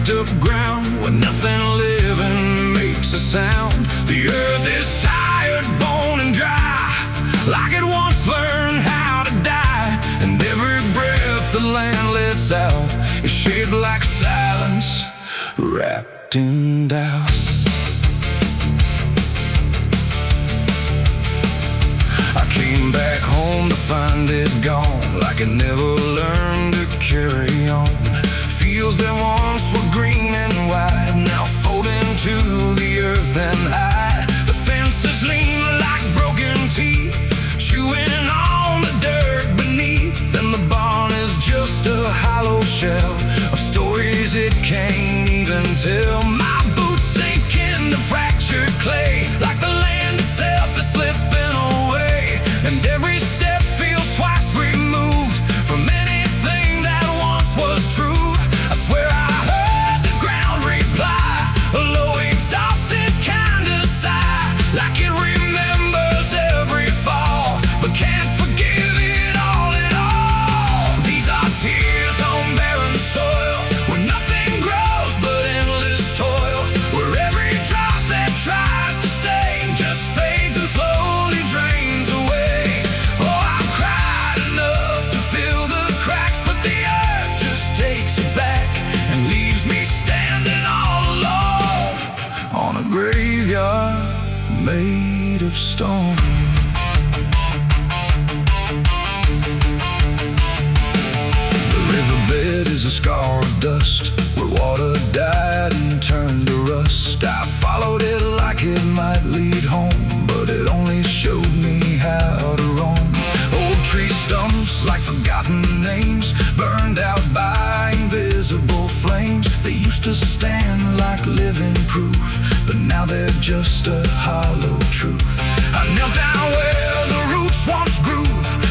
dug up ground where nothing living makes a sound. The earth is tired, bone and dry, like it once learned how to die. And every breath the land lets out is shaped like silence, wrapped in doubt. I came back home to find it gone, like it never learned to carry on. Fields that once were green and wide, now fold into the earth and hide. The fences lean like broken teeth, chewing on the dirt beneath. And the barn is just a hollow shell of stories it can't even tell. My boots sink into fractured clay, like the land itself is slipping away. And every step feels twice removed from anything that once was true. I swear I heard the ground reply, a low, exhausted kind of sigh, like it remembers every fall, but can't forgive it all at all. These are tears on barren soil, where nothing grows but endless toil, where every drop that tries to stay just fades and slowly drains away. Oh, I've cried enough to fill the cracks, but the earth just takes it back and leaves me standing all alone on a graveyard made of stone. The riverbed is a scar of dust, where water died and turned to rust. I followed it like it might lead home, but it only showed me how to roam. Old tree stumps like forgotten names, burned out by invisible flames. They used to stand like living proof, but now they're just a hollow truth. I knelt down where the roots once grew,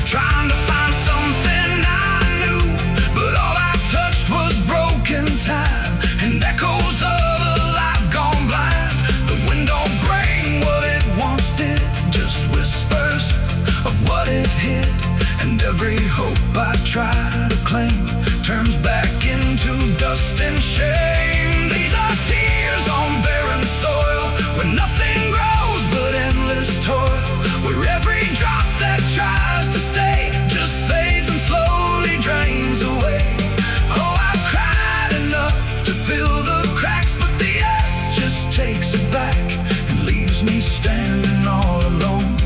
trying to find something I knew, but all I touched was broken time and echoes of a life gone blind. The wind don't bring what it once did, just whispers of what it hid. And every hope I try to claim turns back into dust and shame. These are tears on barren soil, where nothing grows but endless toil, where every drop that tries to stay just fades and slowly drains away. Oh, I've cried enough to fill the cracks, but the earth just takes it back and leaves me standing all alone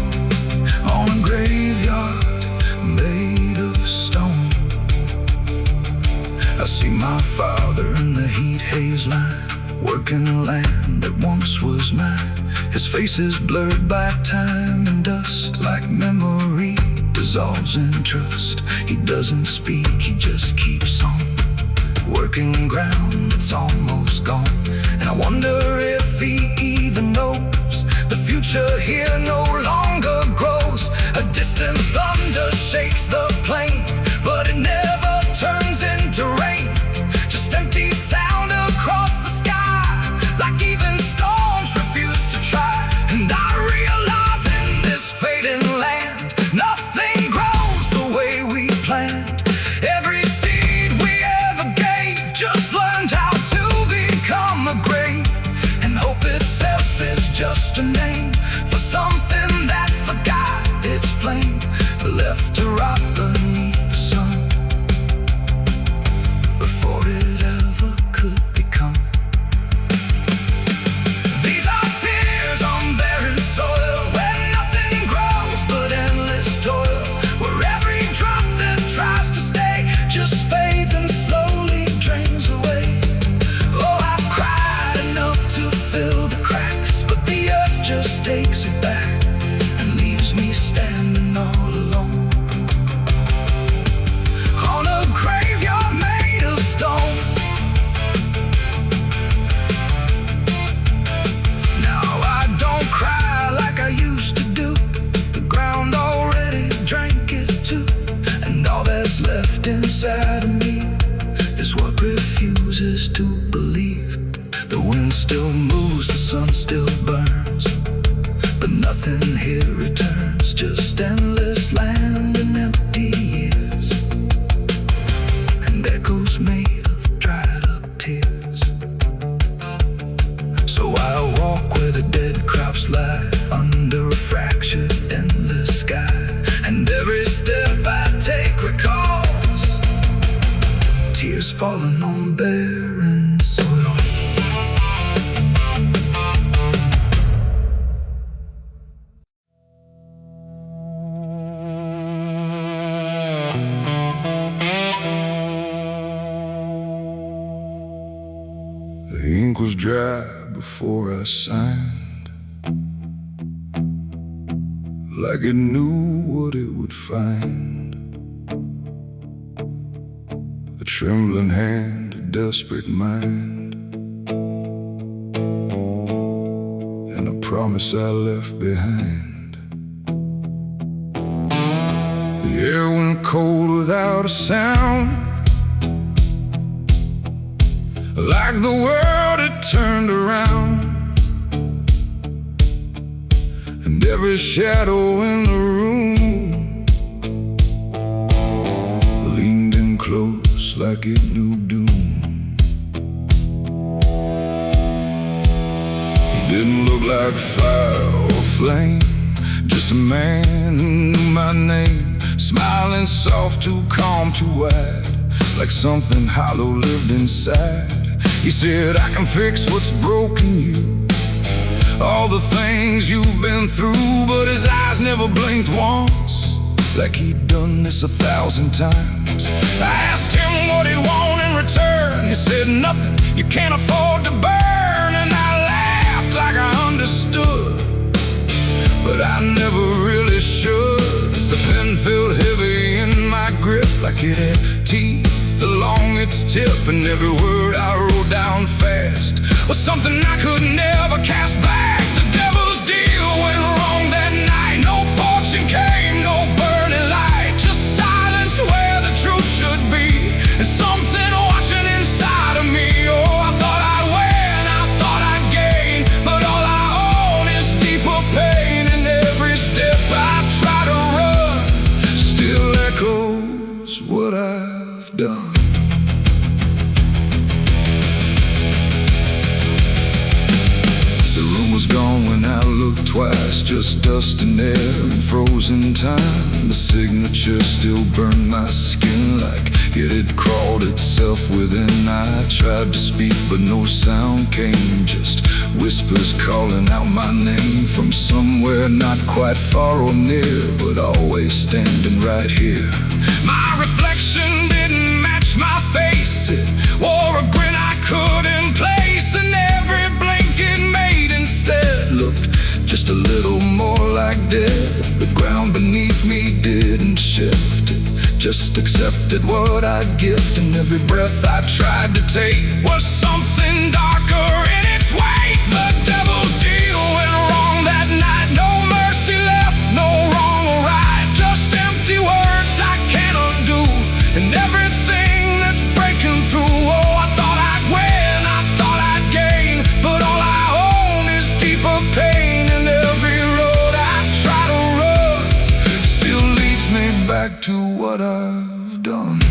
on a graveyard made of stone. I see my father in the heat haze line, working the land that once was mine. His face is blurred by time and dust, like memory dissolves in trust. He doesn't speak, he just keeps on working ground that's almost gone. And I wonder if he even knows the future here no longer grows. A distant thunder shakes the plain, but it never turns into rain, just empty sound across the sky, like even storms refuse to try. And I realize in this fading land, nothing grows the way we planned. Every seed we ever gave just learned how to become a grave, and hope itself is just a name for something that forgot its flame, left to rot beneath the sun before it ever could become. These are tears on barren soil, where nothing grows but endless toil, where every drop that tries to stay just fades and slowly drains away. Oh, I've cried enough to fill the cracks, but the earth just takes it back and leaves me standing all alone on a graveyard made of stone. Now I don't cry like I used to do, the ground already drank it too, and all that's left inside of me is what refuses to believe. The wind still moves, the sun still burns, but nothing here returns, just endless land and empty years, and echoes made of dried up tears. shadows lie under a fractured, endless sky. And every step I take recalls tears falling on barren soil. The ink was dry before I signed, like it knew what it would find. A trembling hand, a desperate mind, and a promise I left behind. The air went cold without a sound, like the world had turned around. And every shadow in the room leaned in close like it knew doom. He didn't look like fire or flame, just a man who knew my name, smiling soft, too calm, too wide, like something hollow lived inside. He said, I can fix what's broken you, all the things you've been through. But his eyes never blinked once, like he'd done this 1,000 times. I asked him what he wanted in return. He said, nothing you can't afford to burn. And I laughed like I understood, but I never really should. The pen felt heavy in my grip, like it had teeth along its tip. And every word I wrote down fast was something I could never cast back. The devil's deal went wrong that night. No fortune came, no burning light, just silence where the truth should be, and something watching inside of me. Oh, I thought I'd win, I thought I'd gain, but all I own is deeper pain. And every step I try to run still echoes what I've done. Gone when I looked twice, just dust and air and frozen time. The signature still burned my skin like it had crawled itself within. I tried to speak but no sound came, just whispers calling out my name from somewhere not quite far or near, but always standing right here. My reflection didn't match my face, it wore a grin I couldn't place, and every blink it made instead looked just a little more like dead. The ground beneath me didn't shift, it just accepted what I'd gift. And every breath I tried to take was something darker in its wake. The devil's deal went wrong that night. No mercy left, no wrong or right, just empty words I can't undo, and everything that's breaking through. Oh, I thought I'd win, I thought I'd gain, but all I own is deeper pain. And every road I try to run still leads me back to what I've done.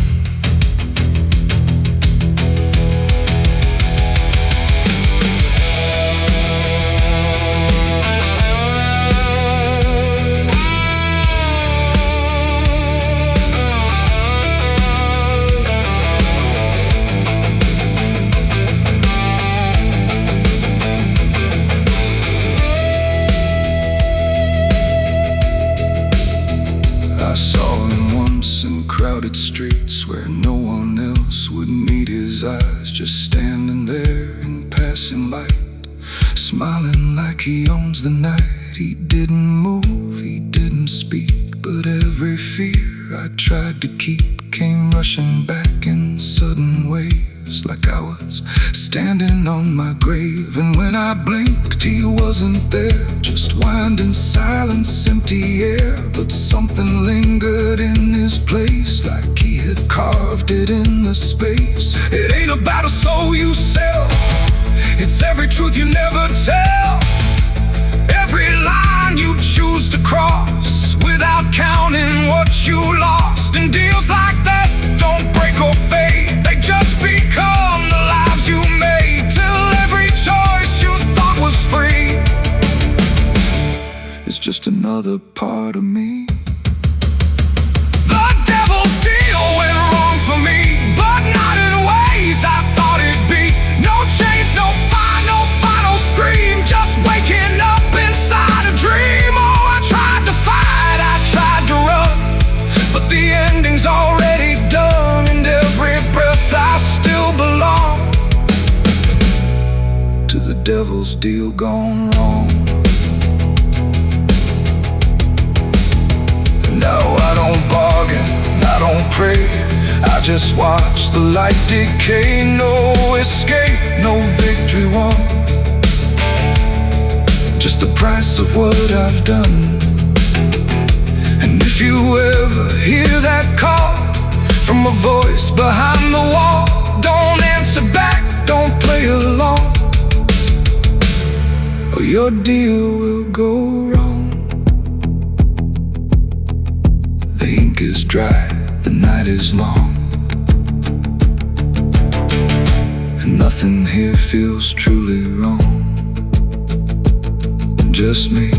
Crowded streets where no one else would meet his eyes, just standing there in passing light, smiling like he owns the night. He didn't move, he didn't speak, but every fear I tried to keep came rushing back in sudden waves, like I was standing on my grave. And when I blinked, he wasn't there, just winding silence, empty air. But something lingered in his place, like he had carved it in the space. It ain't about a soul you sell, it's every truth you never tell, every line you choose to cross without counting what you lost. And deals like that don't break or fade, they just become the lives you made, till every choice you thought was free just another part of me. The devil's deal went wrong for me, but not in ways I thought it'd be. No chains, no fire, no final scream, just waking up inside a dream. Oh, I tried to fight, I tried to run, but the ending's already done, and every breath I still belong To the devil's deal gone wrong. No, I don't bargain, I don't pray, I just watch the light decay. No escape, no victory won, just the price of what I've done. And if you ever hear that call from a voice behind the wall, don't answer back, don't play along, or your deal will go wrong. The ink is dry, the night is long, and nothing here feels truly wrong. Just me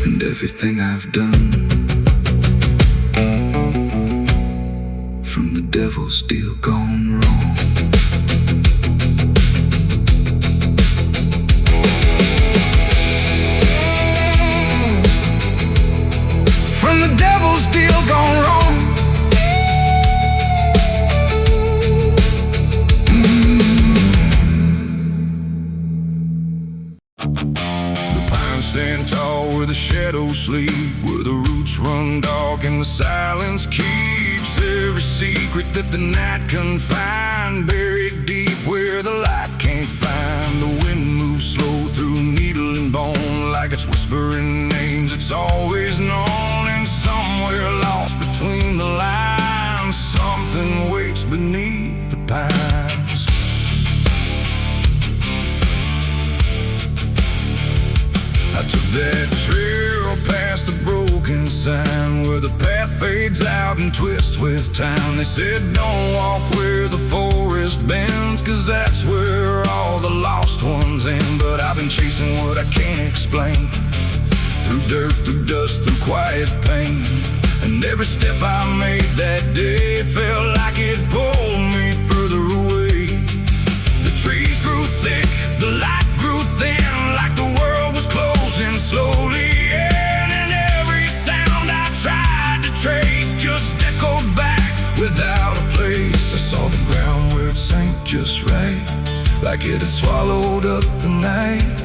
and everything I've done. From the devil's deal gone wrong. From the devil's deal gone wrong. The pines stand tall where the shadows sleep, where the roots run dark and the silence keeps every secret that the night can find, buried deep where the light can't find. The wind moves slow through needle and bone, like it's whispering names it's always known. And somewhere lost between the lines, something waits beneath the pines. I took that trail past the broken sign, where the path fades out and twists with time. They said don't walk where the forest bends, 'cause that's where all the lost ones end. But I've been chasing what I can't explain, through dirt, through dust, through quiet pain. And every step I made that day felt like it pulled me further away. The trees grew thick, the light grew thin, like the world was closing slowly in. And every sound I tried to trace just echoed back without a place. I saw the ground where it sank just right, like it had swallowed up the night.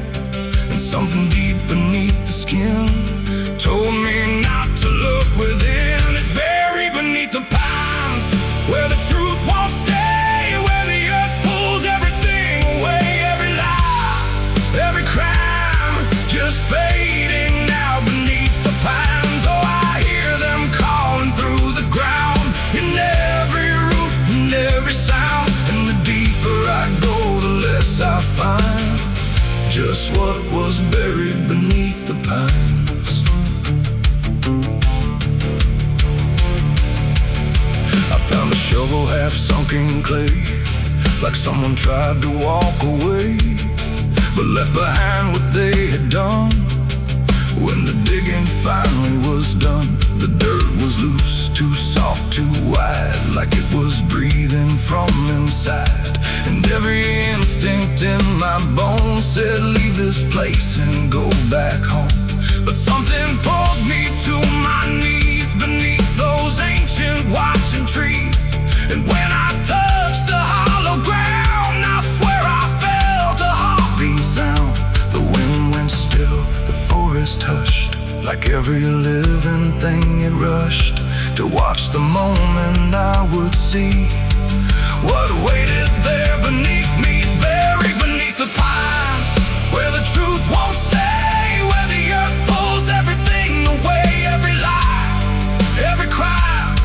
And something deep beneath the skin told me not to look within. It's buried beneath the pines, where the truth won't stay, where the earth pulls everything away. Every lie, every crime, just fading now beneath the pines. Oh, I hear them calling through the ground, in every root, in every sound. And the deeper I go, the less I find just what was buried beneath the pines. I found a shovel half sunk in clay, like someone tried to walk away, but left behind what they had done. When the digging finally was done, the dirt was loose, too soft, too wide, like it was breathing from inside. And every instinct in my bones said leave this place and go back home. But something pulled me to my knees beneath those ancient watching trees. And when I touched the hollow ground, I swear I felt a heartbeat sound. The wind went still, the forest hushed, like every living thing it rushed to watch the moment I would see what waited there beneath me. Is buried beneath the pines, where the truth won't stay, where the earth pulls everything away. Every lie, every crime,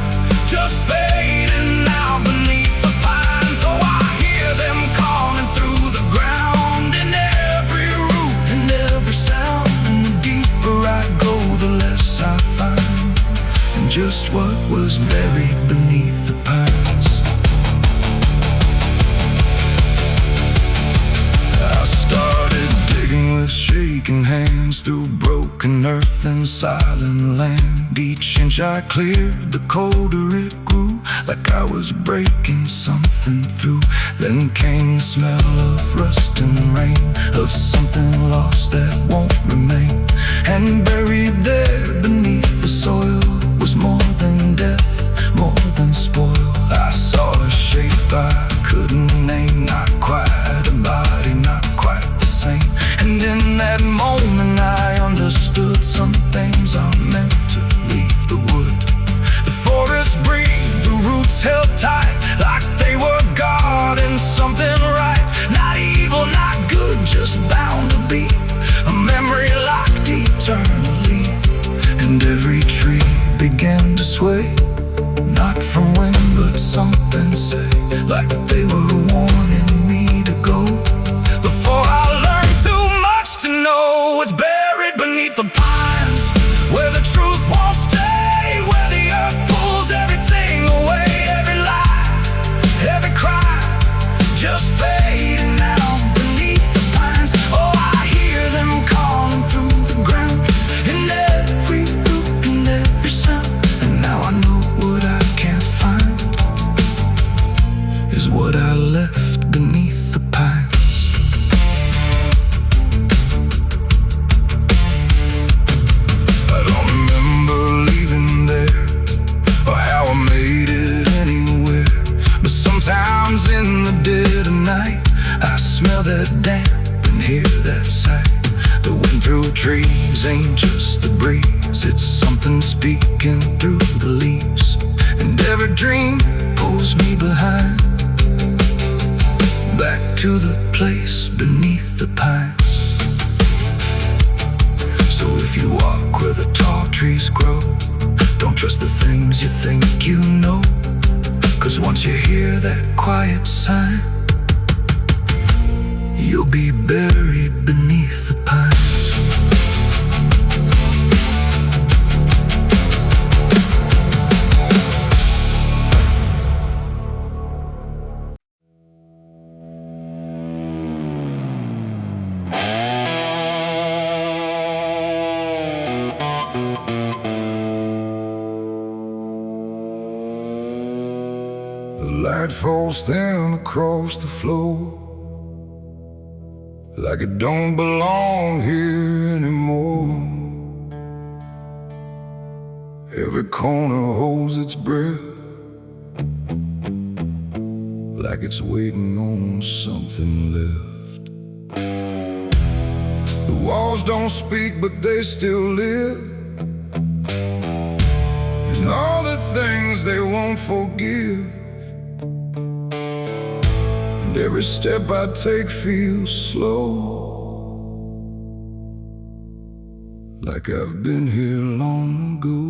just fading now beneath the pines. Oh, I hear them calling through the ground, in every root, in every sound. And the deeper I go, the less I find, and just what was buried beneath the pines. broken earth and silent land. Each inch I cleared, the colder it grew, like I was breaking something through. Then came the smell of rust and rain, of something lost that won't remain. And buried there beneath the soil was more than death, more than spoil. I saw a shape I couldn't name, not quite a body, not quite the same. And in that moment I understood some things are meant to leave the wood. The forest breathed, the roots held tight, like they were guarding something right. Not evil, not good, just bound to be a memory locked eternally. And every tree began to sway, not from wind but something say, like they were warning me to go. Before I learned too much to know, it's buried beneath the pines, where the truth won't stay, where the earth pulls everything away. Every lie, every cry, just fading out beneath the pines. Oh, I hear them calling through the ground, in every root and every sound. And now I know what I can't find is what I left beneath the pines. I don't remember leaving there, or how I made it anywhere. But sometimes in the dead of night, I smell that damp and hear that sight. The wind through trees ain't just the breeze, it's something speaking through the leaves. And every dream pulls me behind, back to the place beneath the pines. So if you walk where the tall trees grow, don't trust the things you think you know, 'cause once you hear that quiet sign, you'll be buried beneath the pines. The light falls thin across the floor, like it don't belong here anymore. Every corner holds its breath, like it's waiting on something left. The walls don't speak, but they still live, and all the things they won't forgive. And every step I take feels slow, like I've been here long ago.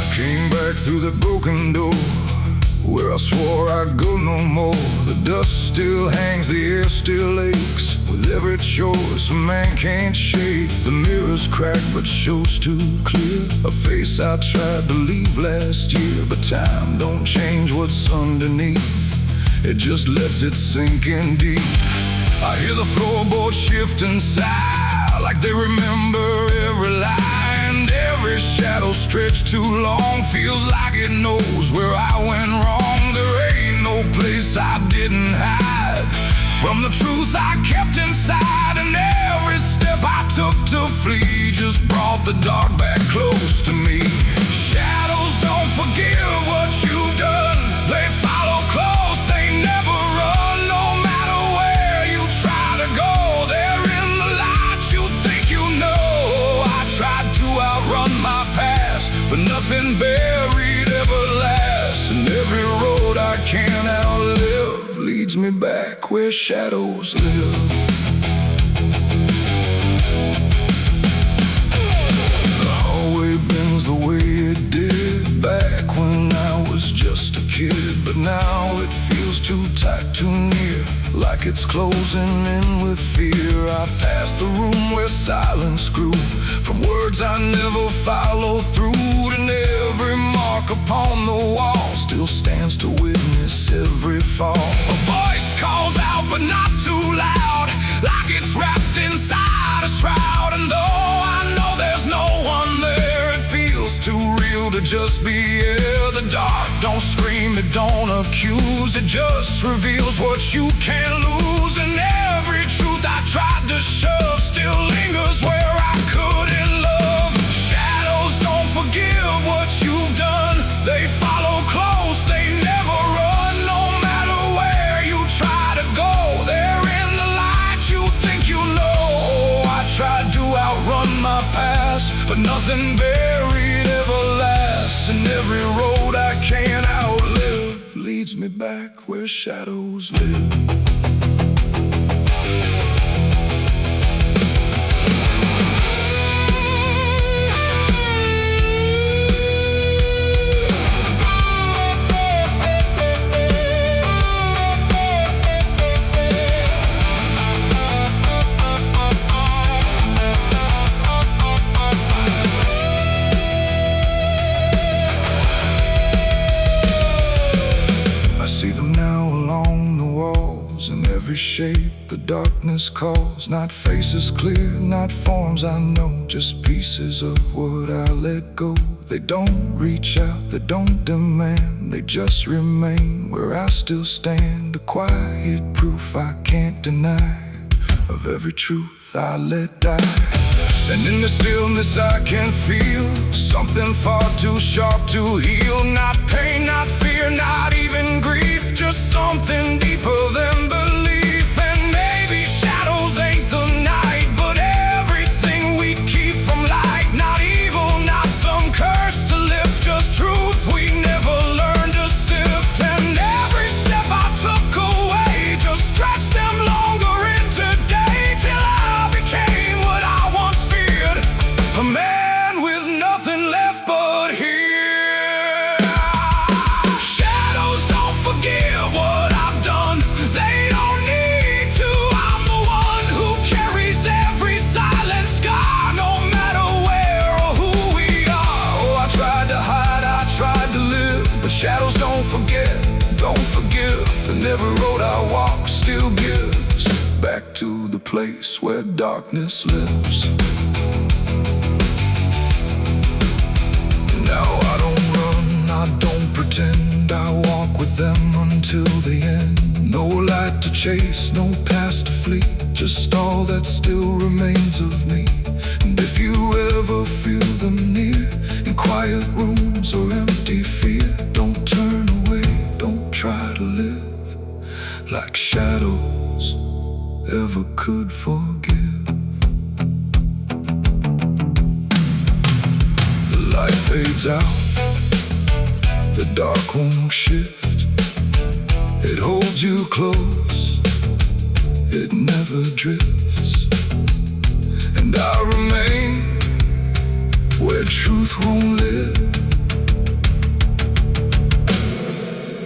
I came back through the broken door, where I swore I'd go no more. The dust still hangs, the air still aches, with every choice a man can't shake. The mirror's cracked but shows too clear a face I tried to leave last year. But time don't change what's underneath, it just lets it sink in deep. I hear the floorboards shift and sigh, like they remember every lie. And every shadow stretched too long feels like it knows where I went wrong. There ain't no place I didn't hide from the truth I kept inside. And every step I took to flee just brought the dark back close to me. Shadows don't forgive what you've done, they follow close, they never run. No matter where you try to go, they're in the light you think you know. I tried to outrun my past, but nothing buried ever lasts. And every road I can't outlive leads me back where shadows live. The hallway bends the way it did back when I was just a kid, but now it feels too tight, too near, like like it's closing in with fear. I pass the room where silence grew, from words I never followed through. And every mark upon the wall still stands to witness every fall. A voice calls out but not too loud, like it's wrapped inside a shroud. And though I know there's no one there, it feels too real to just be here. The dark don't scream, it don't accuse, it just reveals what you can't lose. And every truth I tried to shove still lingers where I couldn't love. Shadows don't forgive what you've done, they follow close, they never run. No matter where you try to go, they're in the light you think you know. I tried to outrun my past, but nothing buried ever lasts. And every road I can't outlive leads me back where shadows live. Every shape the darkness calls, not faces clear, not forms I know, just pieces of what I let go. They don't reach out, they don't demand, they just remain where I still stand. A quiet proof I can't deny of every truth I let die. And in the stillness I can feel something far too sharp to heal. Not pain, not fear, not even grief, just something deeper than belief. And maybe shadows ain't the night, but everything we keep from light. Not evil, not some curse to lift, just truth we never learned to sift. And every step I took away just stretched them longer into day, till I became what I once feared, a man with nothing left but here. Shadows don't forgive what I've done, they don't need to. I'm the one who carries every silent scar, no matter where or who we are. Oh, I tried to hide, I tried to live, but shadows don't forget, don't forgive. And every road I walk still gives back to the place where darkness lives. Now I don't run, I don't pretend, I walk with them until the end. No light to chase, no past to flee, just all that still remains of me. And if you ever feel them near, in quiet rooms or empty fear, don't turn away, don't try to live like shadows ever could forgive. The light fades out, the dark won't shift. It holds you close, it never drifts. And I remain where truth won't live,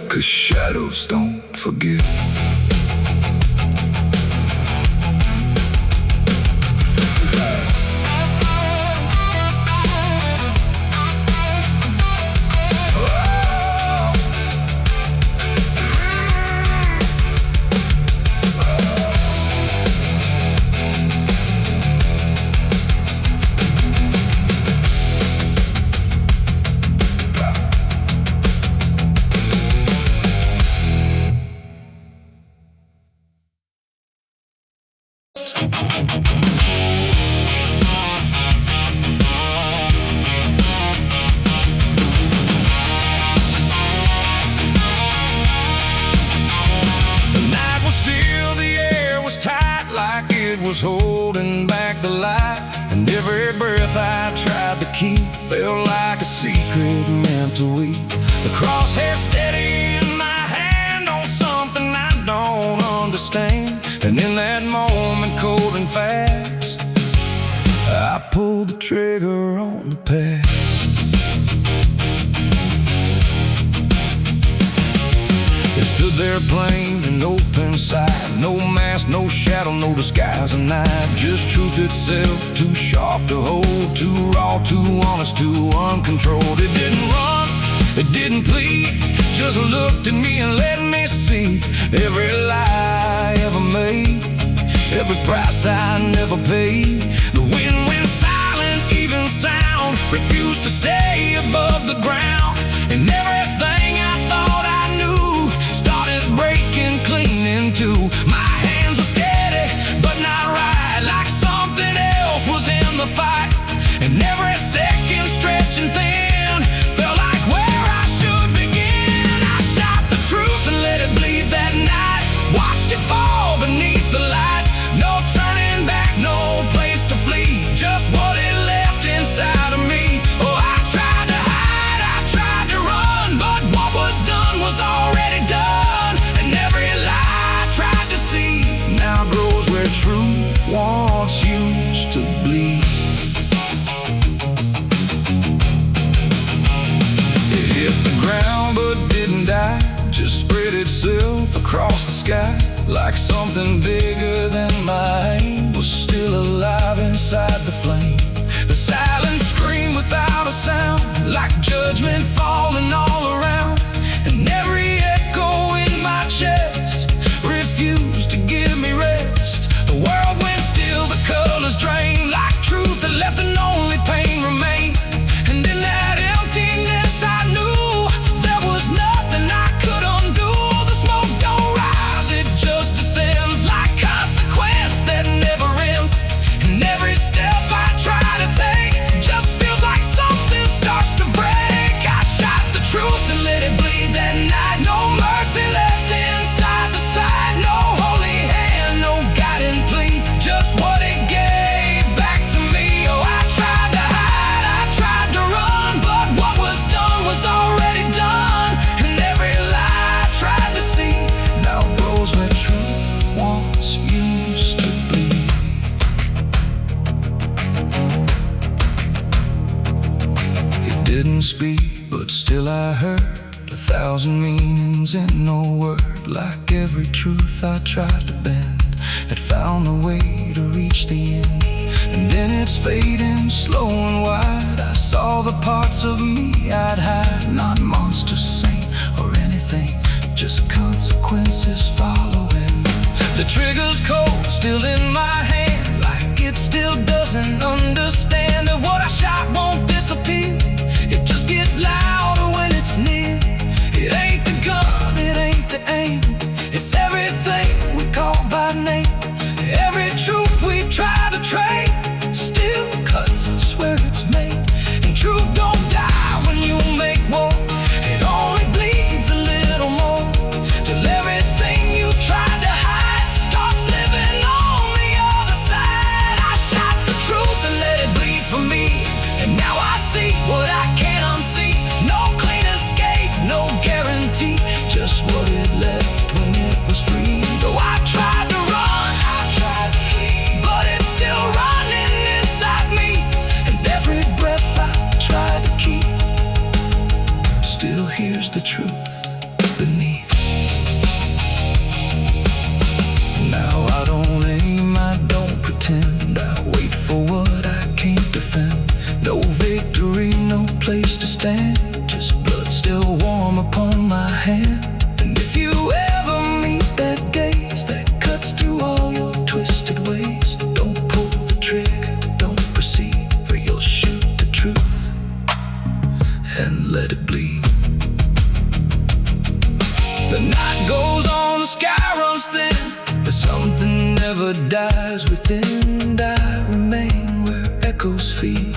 'cause shadows don't forgive. Was holding back the light, and every breath I tried to keep felt like a secret meant to weep. The crosshair steady in my hand on something I don't understand, and in that moment, cold and fast, I pulled the trigger on the past. It stood there airplane, an open sight. No mask, no shadow, no disguise at night. Just truth itself, too sharp to hold, too raw, too honest, too uncontrolled. It didn't run, it didn't plead, just looked at me and let me see every lie I ever made, every price I never paid. The wind went silent, even sound refused to stay above the ground. And everything I thought I knew started breaking clean in two. My hands were steady, but not right, like something else was in the fight. And every second stretching thin felt like where I should begin. I shot the truth and let it bleed that night. Watched it fall beneath the light. No turning back, no place to flee, just what it left inside of me. Oh, I tried to hide, I tried to run, but what was done was already done. And every lie I tried to see now grows where truth once used to bleed. It hit the ground but didn't die, just spread itself across the sky. Like something bigger than my aim was still alive inside the flame. The silent scream without a sound, like judgment falling all around. And every echo in my chest refused to give me rest. The world went still, the colors drained, like truth that left and only pain remained. And in that emptiness I knew there was nothing I could undo. The smoke don't rise, it just descends like consequence that never ends. And every step I try to take just feels like something starts to break. I shot the truth and let it bleed that night. No mercy left inside the side, no holy hand, no guiding plea, just what it gave back to me. Oh, I tried to hide, I tried to run, but what was done was already done. And every lie I tried to see now grows where truth once used to bleed. It didn't speak, but still I heard 1,000 meanings in no word. Like every truth I tried to bend had found a way to reach the end. And in its fading, slow and wide, I saw the parts of me I'd hide. Not monster, saint, or anything, just consequences following. The trigger's cold, still in my hand, like it still doesn't understand that what I shot won't disappear. It just gets louder when it's near. It ain't the gun, it ain't the aim, it's everything we call by name. Every truth we try to trade still cuts us where it's made. And truth don't die when you make war, it only bleeds a little more, till everything you tried to hide starts living on the other side. I shot the truth and let it bleed for me, and now I see what I can't unsee. No clean escape, no guarantee, just what it left when it was free. Though I tried to run, I tried to flee, but it's still running inside me. And every breath I try to keep still hears the truth beneath. Now I don't aim, I don't pretend, I wait for what I can't defend. No victory, no place to stand, just blood still warm upon my hand. And if you ever meet that gaze that cuts through all your twisted ways, don't pull the trigger, don't proceed, for you'll shoot the truth and let it bleed. The night goes on, the sky runs thin, but something never dies within. And I remain where echoes feed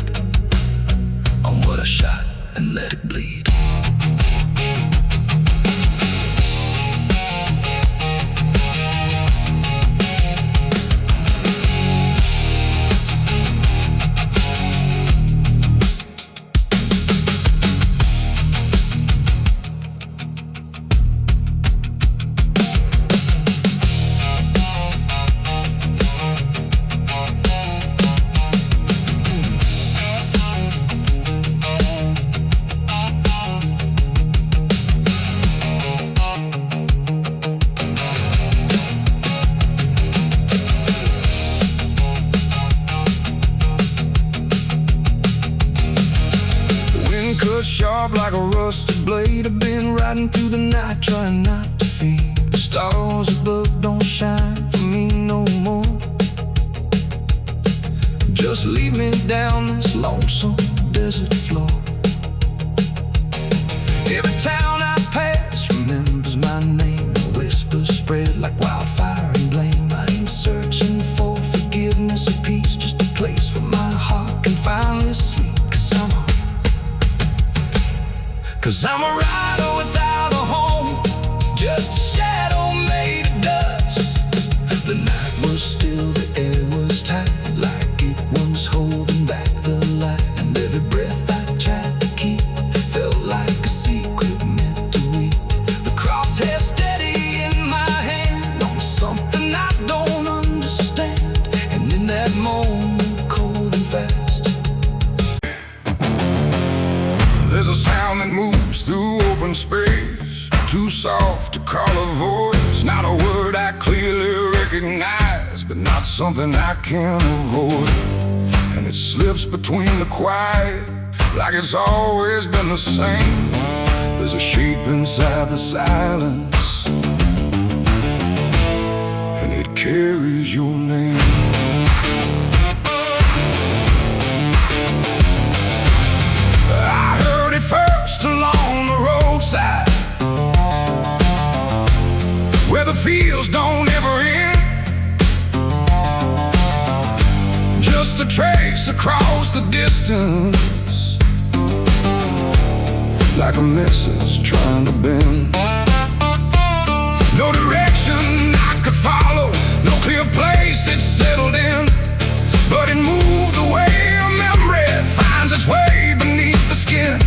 on what I shot and let it bleed. sharp like a rusted blade. I've been riding through the night trying not to fade. The stars above don't shine for me no more. Just leave me down this lonesome desert floor. Every town I pass remembers my name. The whispers spread like wildfire and blame. I ain't searching for forgiveness or peace, just a place where my heart can finally sleep. Cause I'm a rider without a home, just a shadow made of dust. The night was still, the air was tight, like it was holding back the light. And every breath I tried to keep felt like a secret meant to weep. The crosshair steady in my hand on something I don't understand. And in that moment, cold and fast, There's a sound that moves through open space, too soft to call a voice. Not a word I clearly recognize, but not something I can avoid. And it slips between the quiet, like it's always been the same. There's a shape inside the silence, and it carries your name. First along the roadside, where the fields don't ever end, just a trace across the distance, like a message trying to bend. No direction I could follow, no clear place it settled in, but it moved the way a memory finds its way beneath the skin.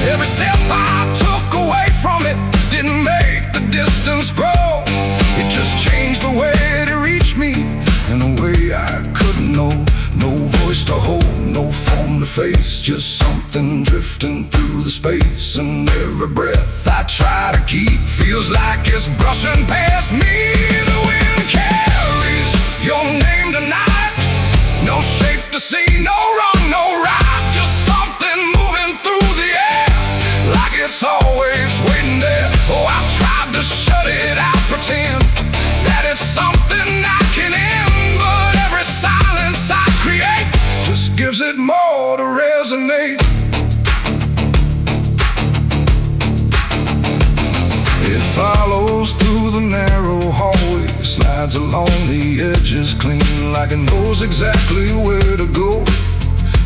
Every step I took away from it didn't make the distance grow. It just changed the way it reached me in a way I couldn't know. No voice to hold, no form to face, just something drifting through the space. And every breath I try to keep feels like it's brushing past me. The wind carries your name tonight, no shape to see, no wrong, no right, just something moving through the air, like it's always waiting there. Oh, I tried to shut it out, pretend that it's something I can end, but every silence I create just gives it more to resonate. It follows through the narrow hallway, slides along the edges clean, like it knows exactly where to go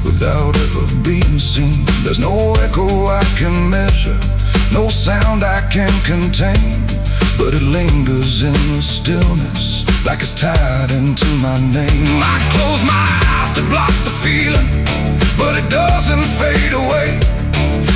without ever being seen. There's no echo I can measure, no sound I can contain, but it lingers in the stillness, like it's tied into my name. I close my eyes to block the feeling, but it doesn't fade away.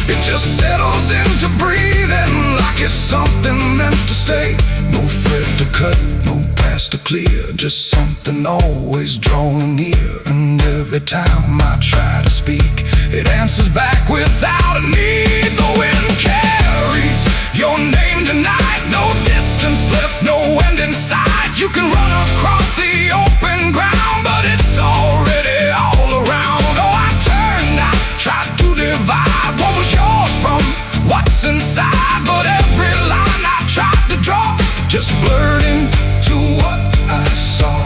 It just settles into breathing, like it's something meant to stay. No thread to cut, no past to clear, just something always drawing near. And every time I try to speak, it answers back without a need. The wind carries your name tonight, no distance left, no end in sight. You can run across the open ground, but it's already all around. Oh, I turned, I tried to divide what was yours from what's inside, but every line I tried to draw just blurred into what I saw.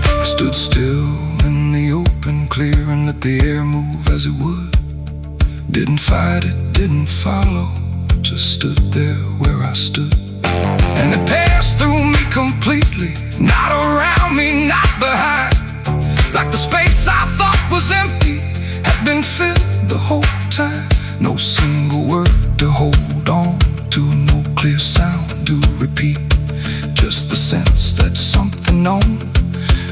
I stood still in the open clear and let the air move as it would. Didn't fight it, didn't follow, just stood there where I stood. And it passed through me completely, not around me, not behind. Like the space I thought was empty had been filled the whole time. No single word to hold on to, no clear sound to repeat, just the sense that something known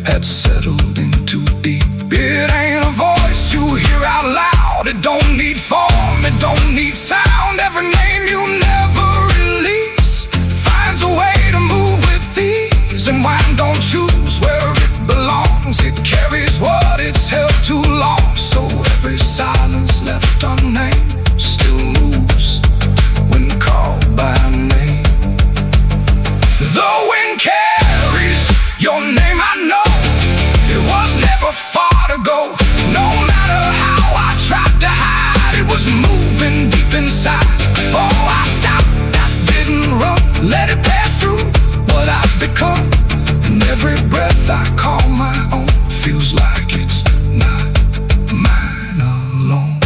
had settled in too deep. It ain't a voice you hear out loud, it don't need form, it don't need sound. Every name you never release finds a way to move with ease. And wine don't choose where it belongs, it carries what it's held too long. So every silence left unnamed still moves when called by name. The wind carries was moving deep inside. Oh, I stopped, I didn't run, let it pass through what I've become. And every breath I call my own feels like it's not mine alone.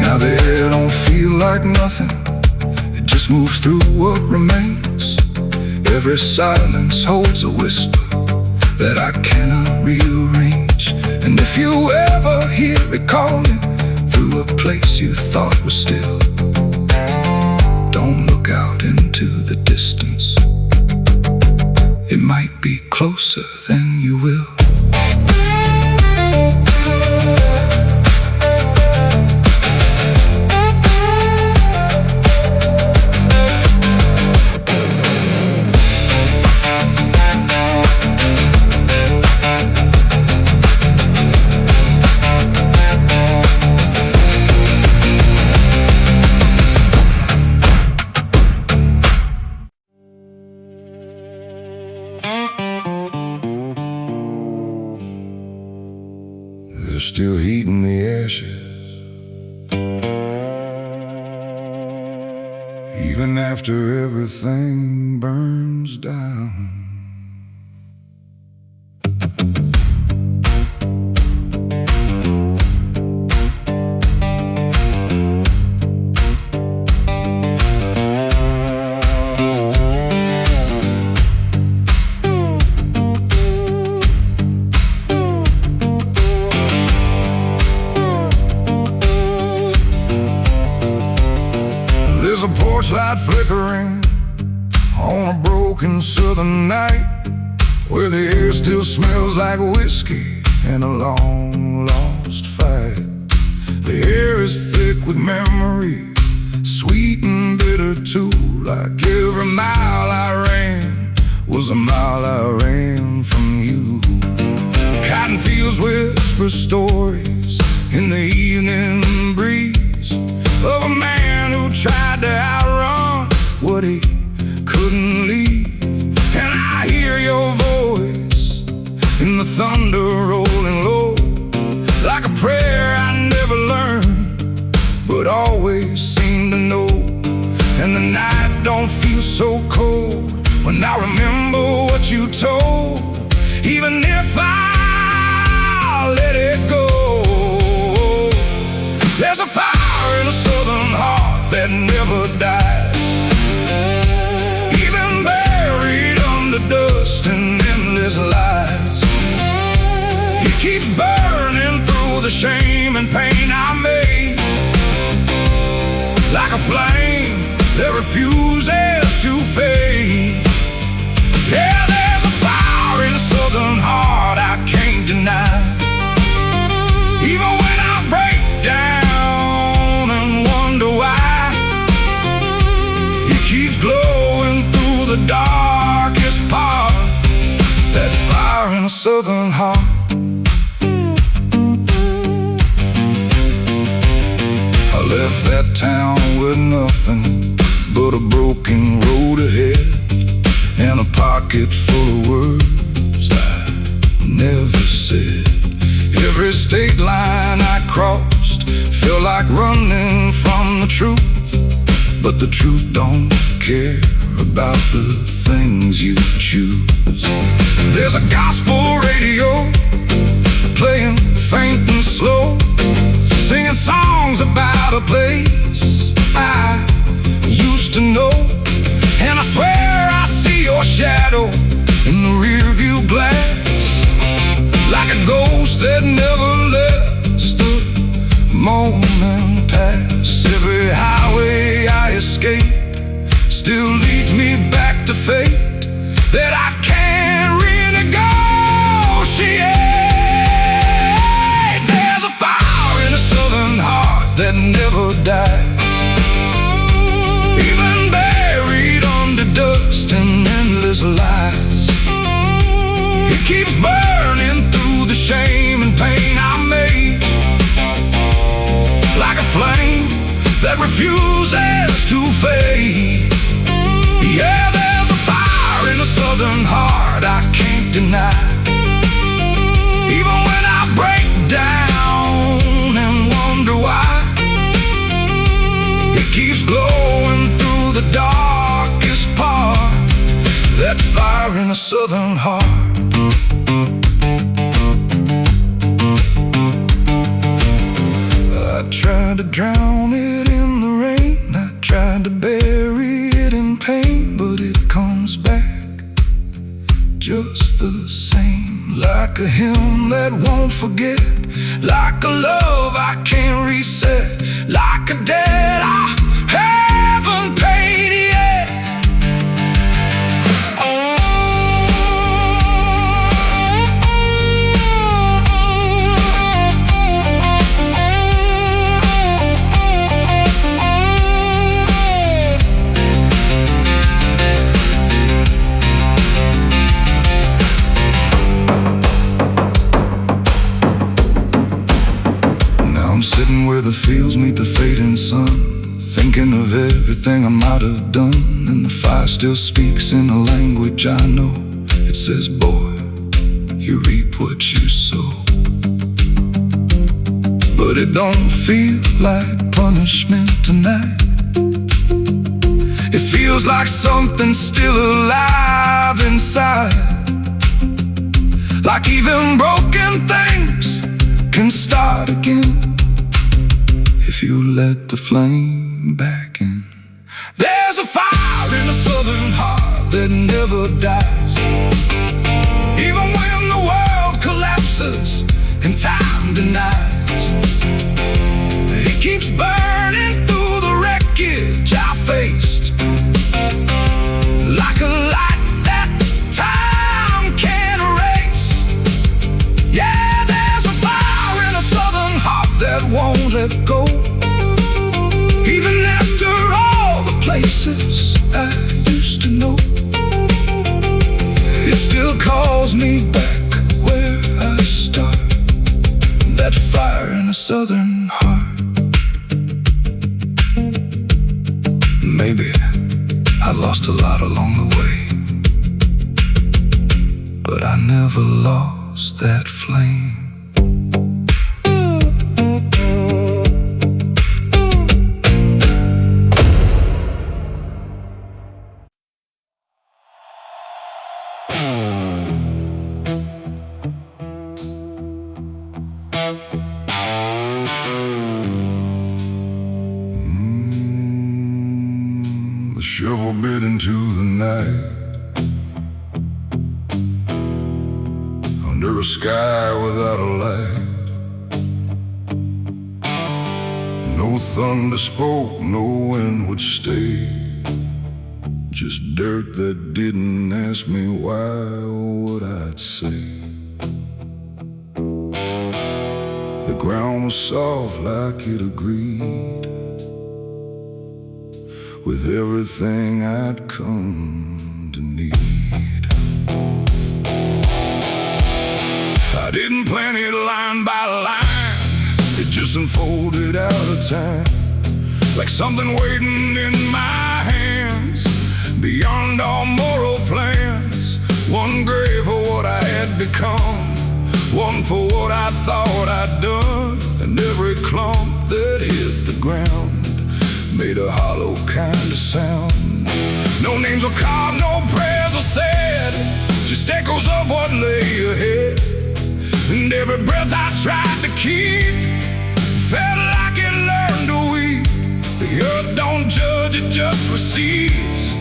Now the air don't feel like nothing, it just moves through what remains. Every silence holds a whisper that I cannot rearrange. And if you ever hear it calling through a place you thought was still, don't look out into the distance, it might be closer than you will. There's still heat in the ashes, even after everything burns down. There's a porch light flickering on a broken southern night, where the air still smells like whiskey and a long lost fight. The air is thick with memory, sweet and bitter too. Like every mile I ran was a mile I ran from you. Cotton fields whisper stories in the evening breeze of a man who tried to outrun what he couldn't leave. And I hear your voice in the thunder rolling low, like a prayer I never learned, but always seem to know. And the night don't feel so cold when I remember what you told, even if I let it go. There's a fire in a southern heart that never dies, even buried under dust and endless lies. It keeps burning through the shame and pain I made, like a flame that refuses to fade. Yeah, there's a fire in a southern heart I can't deny. Even when I break down and wonder why, it keeps glowing through the darkest part. That fire in a southern heart. I left that town with nothing but a broken road ahead, and a pocket full of words I never said. Every state line I crossed felt like running from the truth, but the truth don't care about the things you choose. There's a gospel radio playing faint and slow, singing songs about a place I used to know. And I swear I see your shadow in the rearview glass, like a ghost that never lets the moment pass. Every highway I escape still leads me back to fate that I can't renegotiate. There's a fire in a southern heart that never dies, even buried under dust and endless lies. It keeps burning through the shame and pain I made, like a flame that refuses to fade. Yeah, there's a fire in a southern heart I can't deny. Even when I break down a southern heart. I tried to drown it in the rain, I tried to bury it in pain, but it comes back just the same. Like a hymn that won't forget, like a love I can't reset, like a debt I haven't paid yet. Sitting where the fields meet the fading sun, thinking of everything I might have done. And the fire still speaks in a language I know. It says, boy, you reap what you sow. But it don't feel like punishment tonight. It feels like something still alive inside. Like even broken things can start again if you let the flame back in. There's a fire in a southern heart that never dies. Even when the world collapses and time denies, it keeps burning through the wreckage I faced, like a light that time can't erase. Yeah, there's a fire in a southern heart that won't let go. Even after all the places I used to know, it still calls me back where I start. That fire in a southern heart. Maybe I lost a lot along the way, but I never lost that flame. The shovel bit into the night, under a sky without a light. No thunder spoke, no wind would stay, just dirt that didn't ask me why or what I'd say. The ground was soft like it agreed with everything I'd come to need. I didn't plan it line by line, it just unfolded out of time, like something waiting in my hands, beyond all moral plans. One grave for what I had become, one for what I thought I'd done, and every clump that hit the ground made a hollow kind of sound. No names were carved, no prayers were said, just echoes of what lay ahead. And every breath I tried to keep felt like it learned to weep. The earth don't judge, it just receives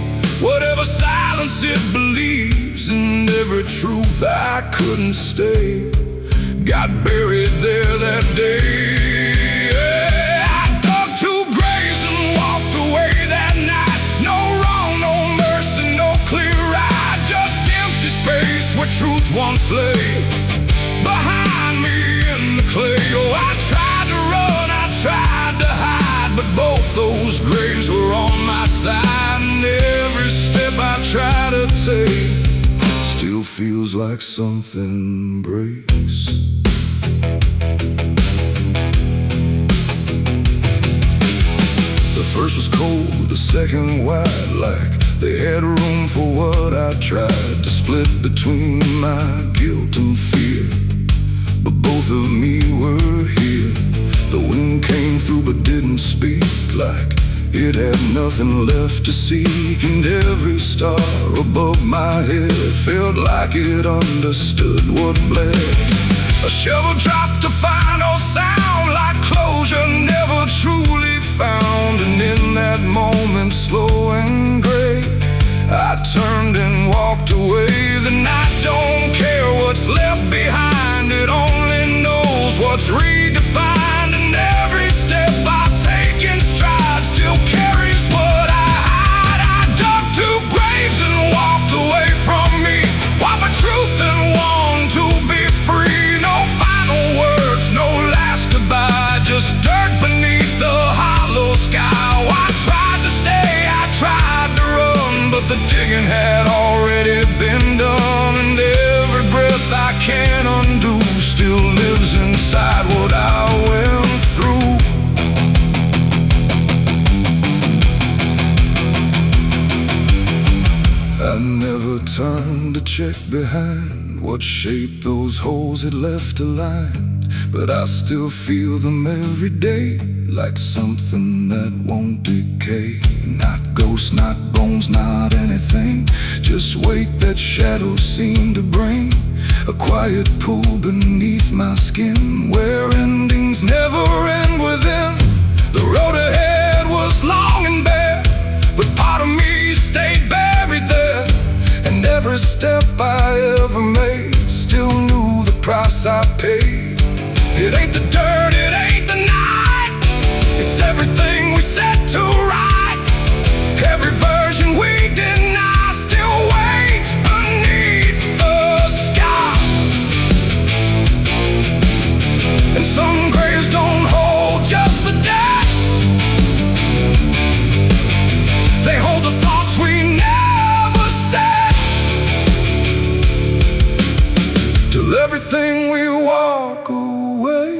whatever silence it believes. And every truth I couldn't stay got buried there that day. Truth once lay behind me in the clay. Oh, I tried to run, I tried to hide, but both those graves were on my side. And every step I try to take still feels like something breaks. The first was cold, the second wide, like they had room for what I tried to split between my guilt and fear. But both of me were here. The wind came through but didn't speak, like It had nothing left to seek, and every star above my head felt like it understood what bled. A shovel dropped a final sound, like closure never truly found. And in that moment, slow and gray, I turned and walked away. The night don't care what's left behind, it only knows what's redefined. And every step I take in stride still carries what I hide. I dug two graves and walked away from me, while my truth and long to be free. No final words, no last goodbye, just dirt beneath the hollow sky. Oh, I tried to stay, I tried to run, but the digging had already been done. And every breath I can't undo still lives inside what I went through. I never turned to check behind what shape those holes had left aligned, but I still feel them every day, like something that won't decay. Not ghosts, not bones, not anything, just weight that shadows seem to bring. A quiet pool beneath my skin, where endings never end within. The road ahead was long and bare, but part of me stayed buried there. And every step I ever made still knew the price I paid. It ain't the dirt, it ain't the night, it's everything we set to right. Every version we deny still waits beneath the sky. And some graves don't hold just the dead, they hold the thoughts we never said. Till everything we walk away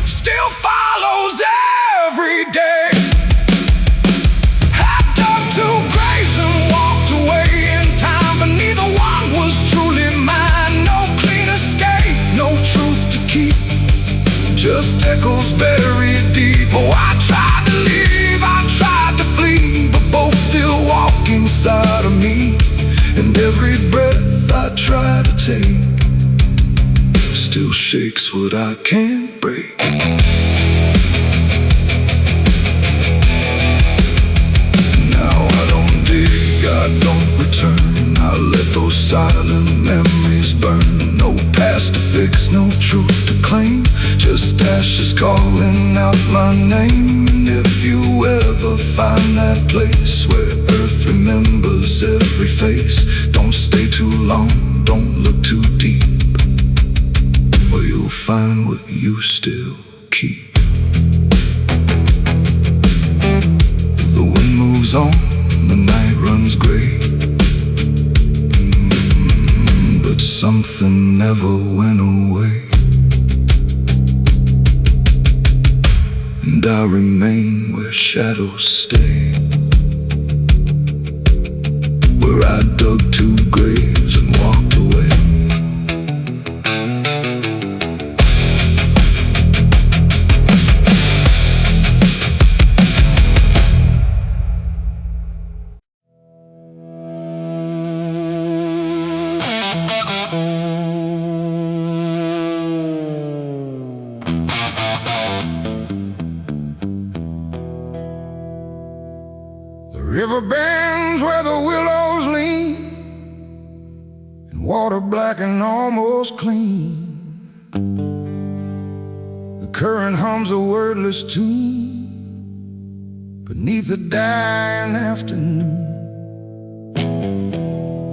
still follows every day. I dug two graves and walked away in time, but neither one was truly mine. No clean escape, no truth to keep, just echoes buried deep. Oh, I tried to leave, I tried to flee, but both still walk inside of me. and every breath I try to take still shakes what I can't break. Now I don't dig, I don't return, I let those silent memories burn. No past to fix, no truth to claim, just ashes calling out my name. And if you ever find that place where earth remembers every face, don't stay too long, don't look too deep, or you'll find what you still keep. The wind moves on, the night runs gray, but something never went away. And I remain where shadows stay, where I dug two graves and walked away. The river bends where the willows lean, and water black and almost clean. The current hums a wordless tune beneath the dying afternoon.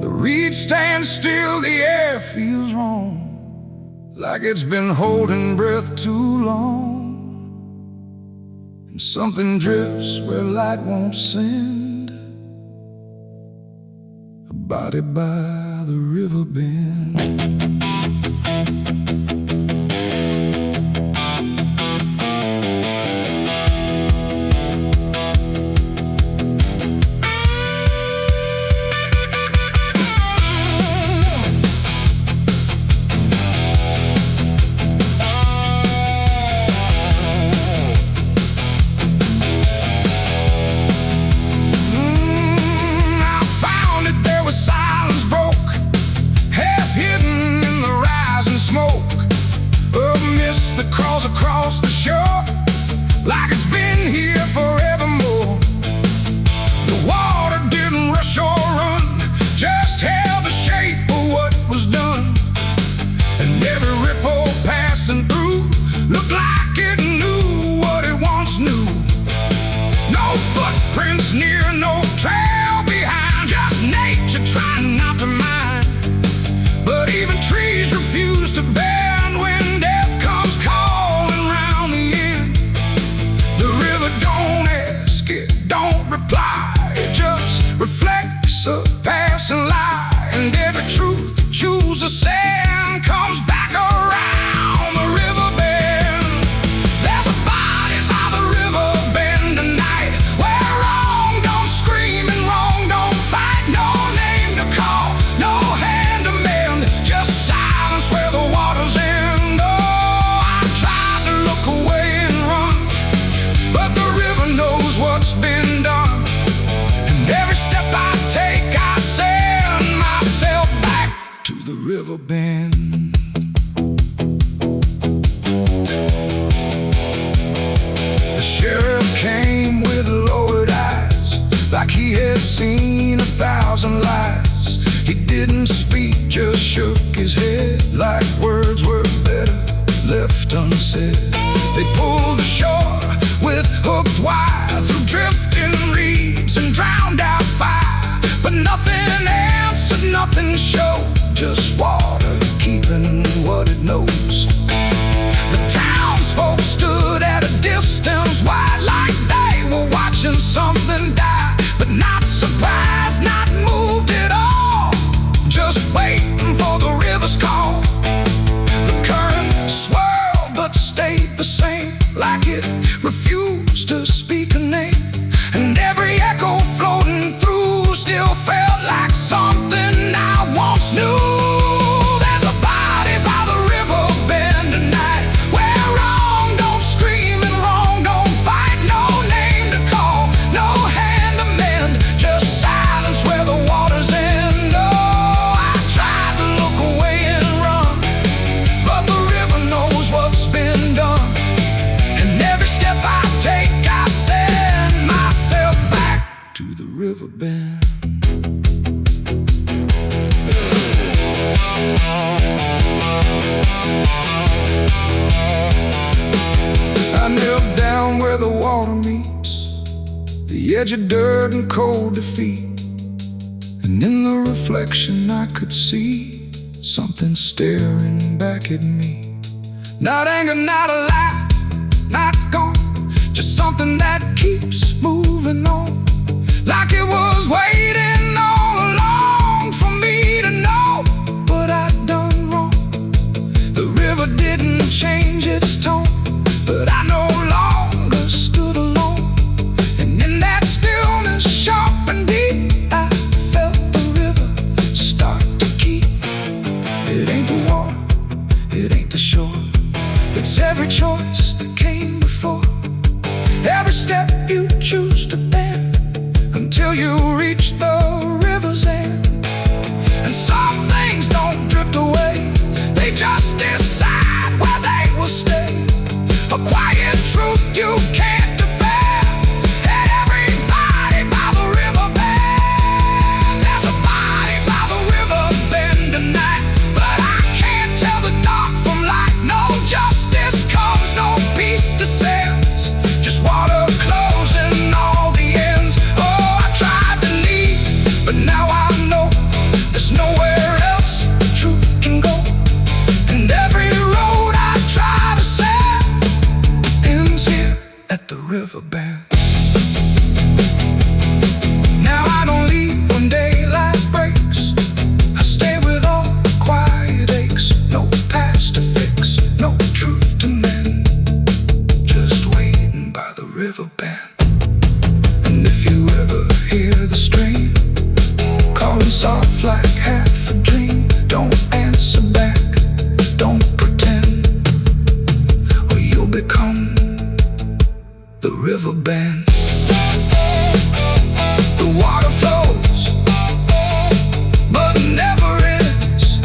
The reed stands still, the air feels wrong, like it's been holding breath too long. And something drifts where light won't send, a body by the river bend. to the river bend. The sheriff came with lowered eyes, like he had seen 1,000 lies. He didn't speak, just shook his head, like words were better left unsaid. They pulled ashore with hooked wire through drifting reeds and drowned out fire, but nothing answered, nothing showed, just water keeping what it knows. The townsfolk stood at a distance wide, like they were watching something die, but not surprised, not moved at all, just waiting for the river's call. The current swirled but stayed the same, like it refused to speak a name, and every echo floating through still felt like something I once knew. There's a body by the river bend tonight, where wrong don't scream and wrong don't fight. No name to call, no hand to mend, just silence where the waters end. Oh, I tried to look away and run, but the river knows what's been done, and every step I take I send myself back to the river bend. I knelt down where the water meets the edge of dirt and cold defeat, and in the reflection I could see something staring back at me. Not anger, not a lie, not gone, just something that keeps moving on, like it was waiting all along for me to know what I'd done wrong. The river didn't change its tone, but I no longer stood alone, and in that stillness sharp and deep, I felt the river start to keep. It ain't the water, it ain't the shore, it's every choice that came before, every step you choose to bend, until you reach the river's end. And some things don't drift away, they just decide where they will stay, a quiet truth you can't defend. And everybody by the river bend, there's a body by the river bend tonight, but I can't tell the dark from light. No justice comes, no peace descends, just water closing all the ends. Oh, I tried to leave, but now I know there's nowhere else the truth can go, and every road I try to set ends here at the river bend. Now I don't leave when daylight breaks, I stay with all the quiet aches, no past to fix, no truth to mend, just waiting by the river bend. And if you ever hear the stream calling soft like half a dream, don't answer back, don't pretend, or you'll become the river bend. The water flows, but never ends.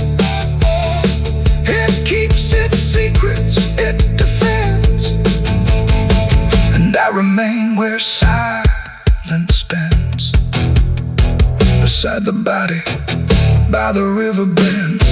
It keeps its secrets, it defends, and I remain where silence bends, beside the body by the river bend.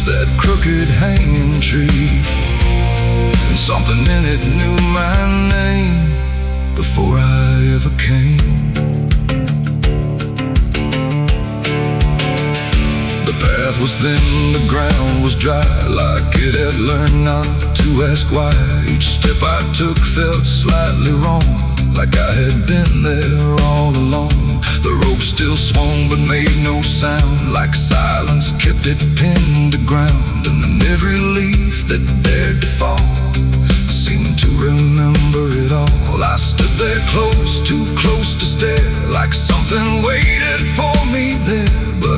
That crooked hanging tree, and something in it knew my name before I ever came. The path was thin, the ground was dry, like it had learned not to ask why. Each step I took felt slightly wrong, like I had been there all along. The rope still swung but made no sound, like silence kept it pinned to ground. And then every leaf that dared to fall seemed to remember it all. I stood there close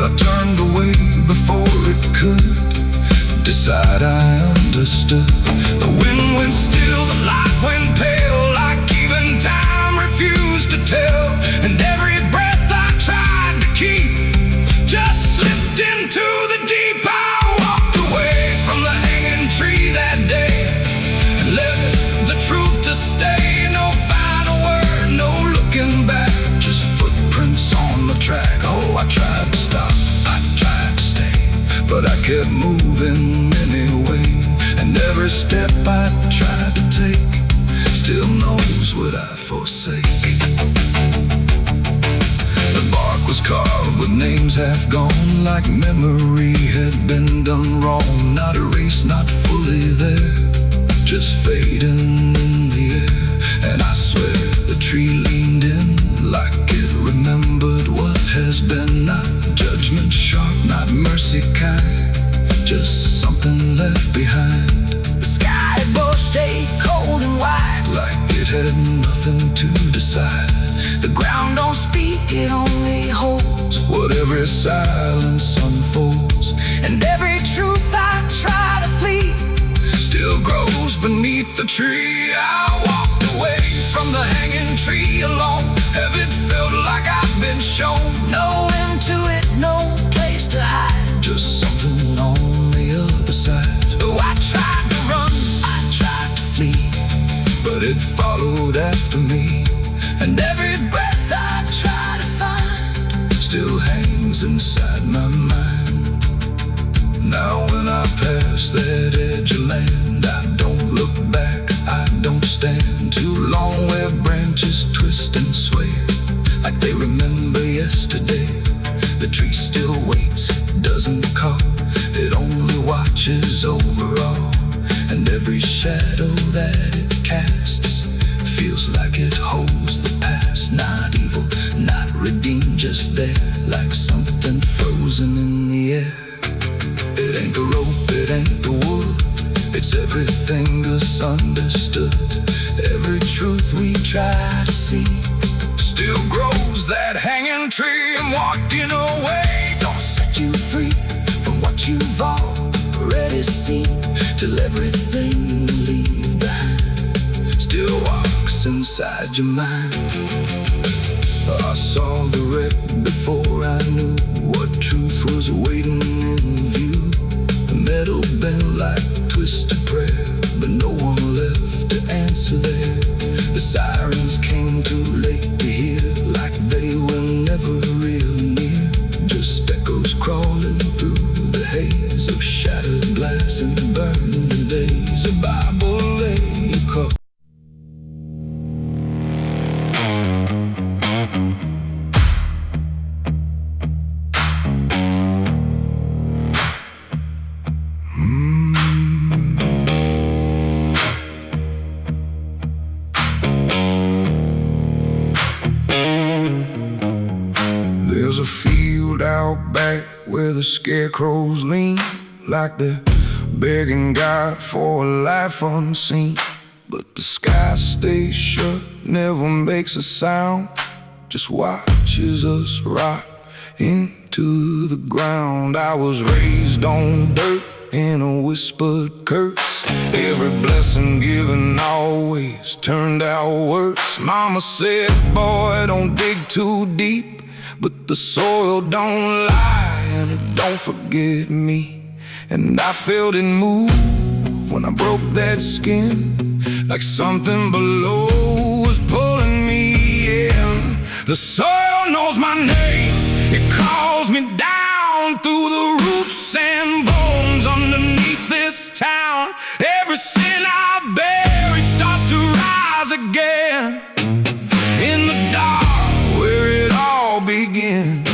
I turned away before it could decide. I understood. The wind went still, the light went pale, like even time refused to tell. And every breath I tried to keep just slipped into the deep. I walked away from the hanging tree that day and left the truth to stay. No final word, no looking back, just footprints on the track. Oh, I tried to stop, I tried to stay, but I kept moving anyway. And every step I tried to take still knows what I forsake. The bark was carved with names half gone, like memory had been done wrong. Not erased, not fully there, just fading in the air. And I swear the tree leaned in like it remembered what has been. Not judgment sharp, not mercy kind, just something left behind. The sky both stayed cold and white, like it had nothing to decide. the ground don't speak, it only holds what every silence unfolds. and every truth I try to flee Still grows beneath the tree. I walked away from the hanging tree alone. Have it felt like I've been shown? no end to it, no place to hide. Just something on the other side. Oh, I tried to run, I tried to flee, But it followed after me. and every breath I try to find Still hangs inside my mind. Now when I pass that edge of land, I don't look back, I don't stand too long where branches twist and sway like they remember yesterday. The tree still waits, doesn't call, it only watches over all. And every shadow that it casts feels like it holds the past. Not evil, not redeemed, just there, like something frozen in the air. It ain't the rope, it ain't the wood, it's everything misunderstood. Every truth we try to see still grows that hanging tree. And walking away don't set you free from what you've already seen, till everything you leave behind still walks inside your mind. I saw the wreck before I knew what truth was waiting in view. The metal bent like twisted prayer, but no one left to answer there. The sirens came too late to hear, like they were never real near. Just echoes crawling through the haze of shattered glass and burned days. A Bible lay across. There's a field out back where the scarecrows lean, like they're begging God for a life unseen. But the sky stays shut, never makes a sound, just watches us rot into the ground. I was raised on dirt in a whispered curse. Every blessing given always turned out worse. Mama said, boy, don't dig too deep, but the soil don't lie and it don't forget me. And I felt it move when I broke that skin, like something below was pulling me in. The soil knows my name, it calls me down through the roots and bones underneath this town. Every sin I bury starts to rise again in the dark where it all begins.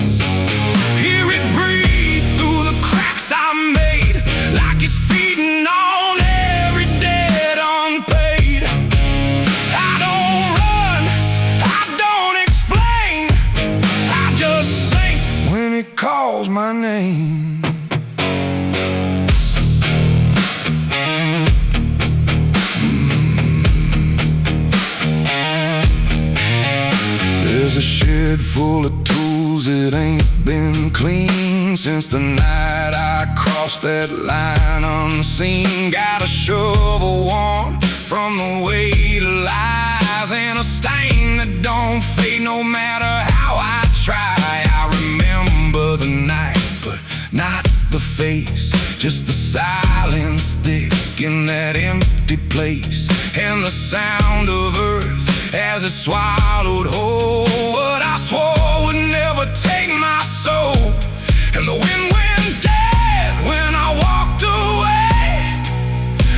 Hear it breathe through the cracks I made, like it's feeding on every debt unpaid. I don't run, I don't explain, I just sink when it calls my name. There's a shed full of tools that ain't been cleaned. been since the night I crossed that line unseen. Got a shovel worn from the weight of lies, and a stain that don't fade no matter how I try. I remember the night, but not the face, just the silence thick in that empty place, and the sound of earth as it swallowed whole what I swore would never take my soul. And the wind went dead when I walked away,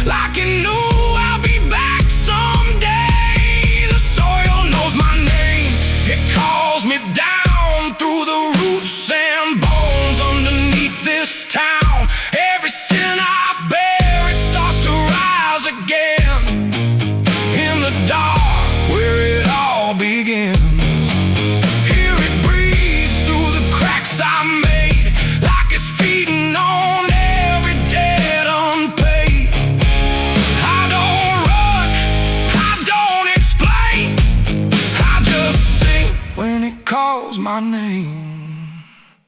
like it knew I'll be back someday. The soil knows my name, it calls me down through the roots and bones underneath this town. Every sin I bear, it starts to rise again in the dark where it all begins. Hear it breathe through the cracks I made, like it's feeding on every debt unpaid. I don't run, I don't explain, I just sing when it calls my name.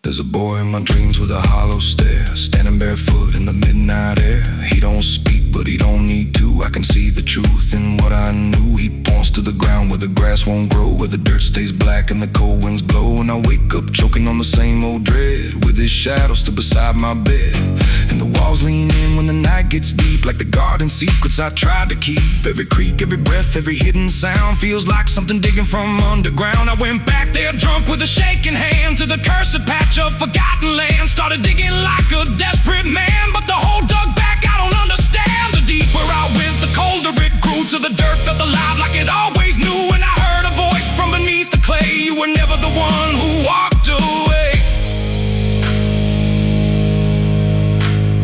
There's a boy in my dreams with a hollow stare, standing barefoot in the midnight air. He don't speak, but he don't need to. I can see the truth in what I knew. He points to the ground where the grass won't grow, where the dirt stays black and the cold winds blow. And I wake up choking on the same old dread, with his shadow still beside my bed. And the walls lean in when the night gets deep, like the garden secrets I tried to keep. Every creak, every breath, every hidden sound feels like something digging from underground. I went back there drunk with a shaking hand to the cursed patch of forgotten land. Started digging like a desperate man, but the hole dug back, I don't understand. The deeper I went, the colder it grew, till the dirt felt alive like it always knew. And I heard a voice from beneath the clay, you were never the one who walked away.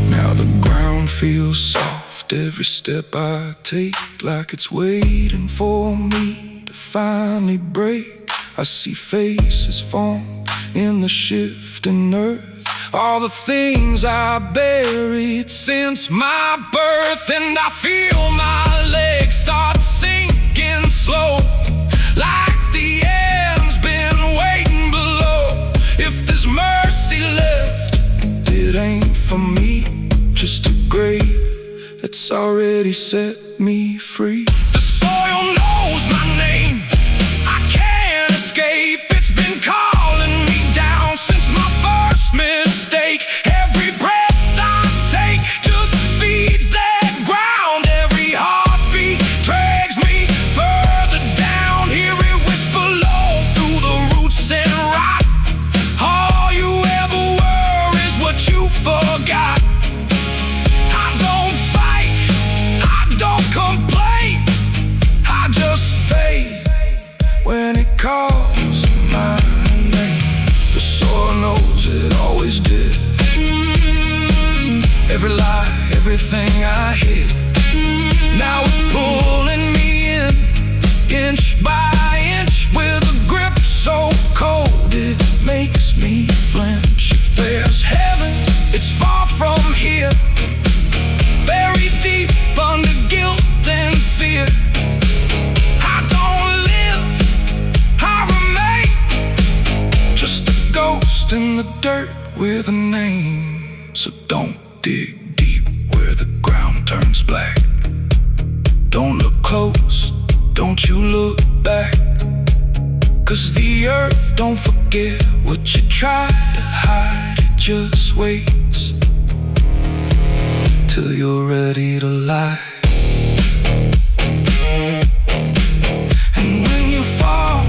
Now the ground feels soft, every step I take, like it's waiting for me to finally break. I see faces form in the shifting earth, all the things I buried since my birth. And I feel my legs start sinking slow, like the end's been waiting below. If there's mercy left, it ain't for me, just a grave that's already set me free. The soil knows my name, I can't escape. It's been calling me down since my first mistake. Every breath I take just feeds that ground. Every heartbeat drags me further down. Hear it whisper low through the roots and rot. All you ever were is what you forgot. I don't fight, I don't complain, I just fade when it calls my name. The soil knows it always did. Every lie, everything I hid, now it's pulling me in, inch by inch, with a grip so cold it makes me flinch. If there's heaven, it's far from here, buried deep under guilt and fear. I don't live, I remain, just a ghost in the dirt with a name. So don't dig deep where the ground turns black. Don't look close, don't you look back, 'cause the earth don't forget what you try to hide. It just waits till you're ready to lie. And when you fall,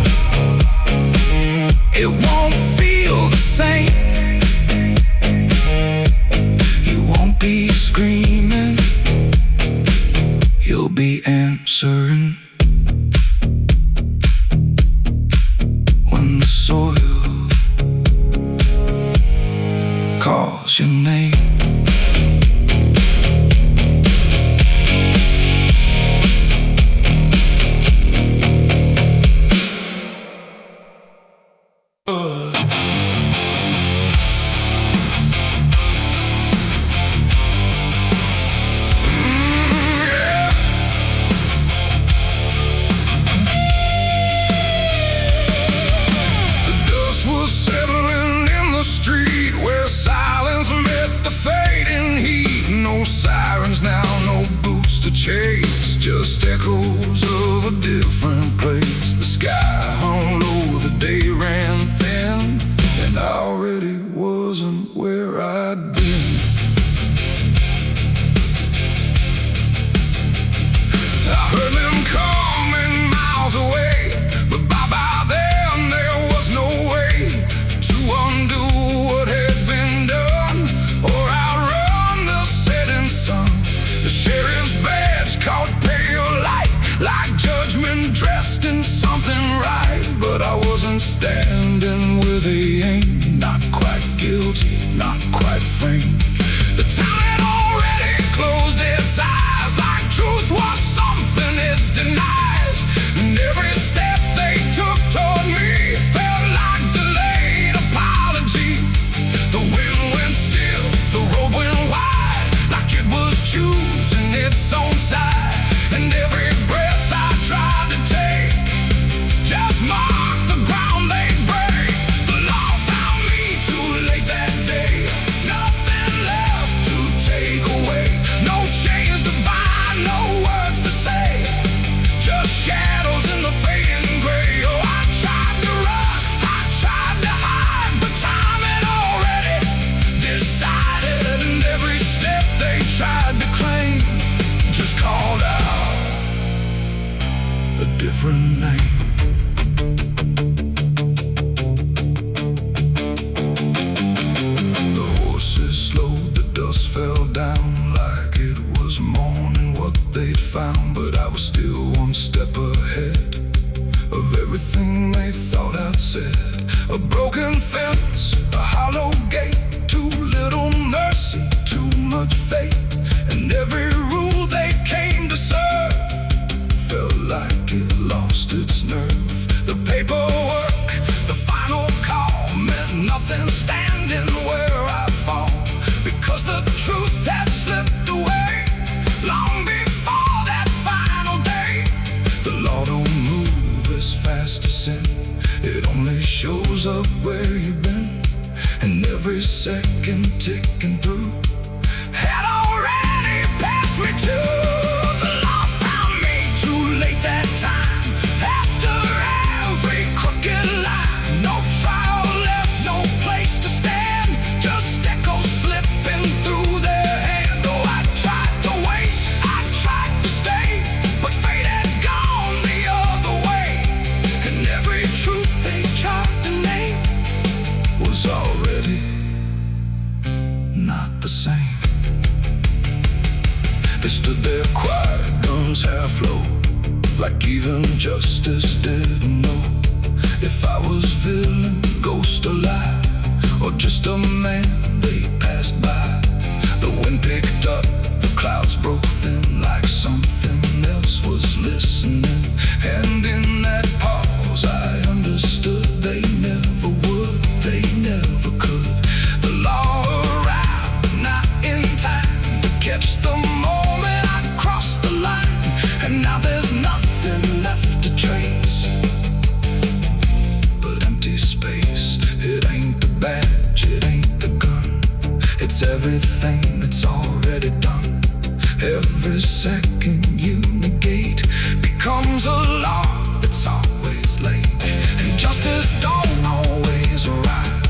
it won't feel the same. You won't be screaming, you'll be answering. When the soil calls your name. Settling in the street where to chase, just echoes of a different place. The sky hung low, the day ran thin, and I already wasn't where I'd been. I heard them coming miles away, but by then there was no way to undo what had been done or outrun the setting sun. The sheriff's badge caught pale light, like judgment dressed in something right. But I wasn't standing where they aimed, not quite guilty, not quite framed. The town had already closed its eyes, like truth was something it denies. And every step they took toward me felt like delayed apology. The wind went still, the road went wide, like it was choosing its own side. And every breath I tried to take just marked the ground they'd break. The law found me too late that day, nothing left to take away. No chains to bind, no words to say, just shadows in the fading gray. Oh, I tried to run, I tried to hide, but time had already decided. And every step they tried to claim just called out a different name. The horses slowed, the dust fell down like it was morning what they'd found. But I was still one step ahead of everything they thought I'd said. A broken fence, a hollow gate, too little mercy, too much fate. And every rule they came to serve felt like it lost its nerve. The paperwork, the final call, meant nothing standing where I fall, because the truth had slipped away long before that final day. The law don't move as fast as sin, it only shows up where you've been. And every second ticking through had already passed me too. The law found me too late that time, after every crooked line. No trial left, no place to stand, just echoes slipping through their hand. Oh, I tried to wait, I tried to stay, but fate had gone the other way. And every truth they tried to name was already not the same. They stood there quiet, guns half low, like even justice didn't know if I was villain, ghost or lie, or just a man they passed by. The wind picked up, the clouds broke thin, like something else was listening. And in that pause I understood they never would, they never could. The law arrived, but not in time to catch the moment I crossed the line. And now there's nothing left to trace but empty space. It ain't the badge, it ain't the gun, it's everything that's already done. Every second you negate becomes a law that's always late. And justice don't always arrive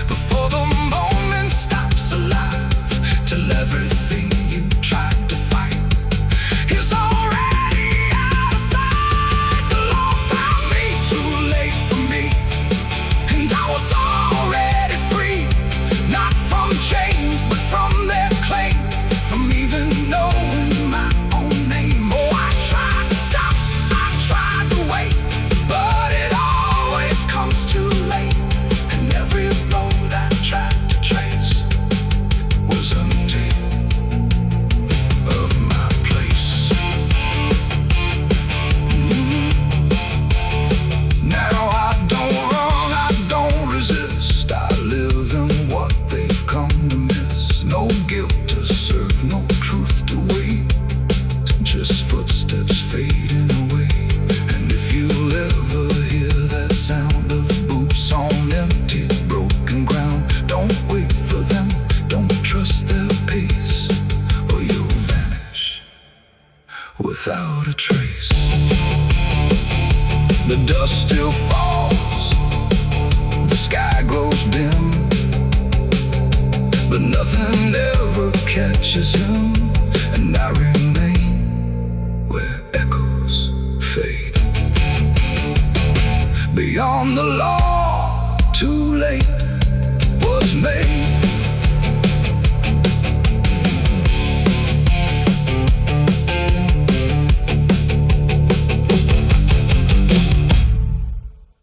before the moment stops alive, till everything you tried to fight is already out of sight. The law found me too late for me, and I was already free, not from chains but from their claim, from even knowing my own name. without a trace. The dust still falls, the sky grows dim, but nothing ever catches him, and I remain where echoes fade. Beyond the law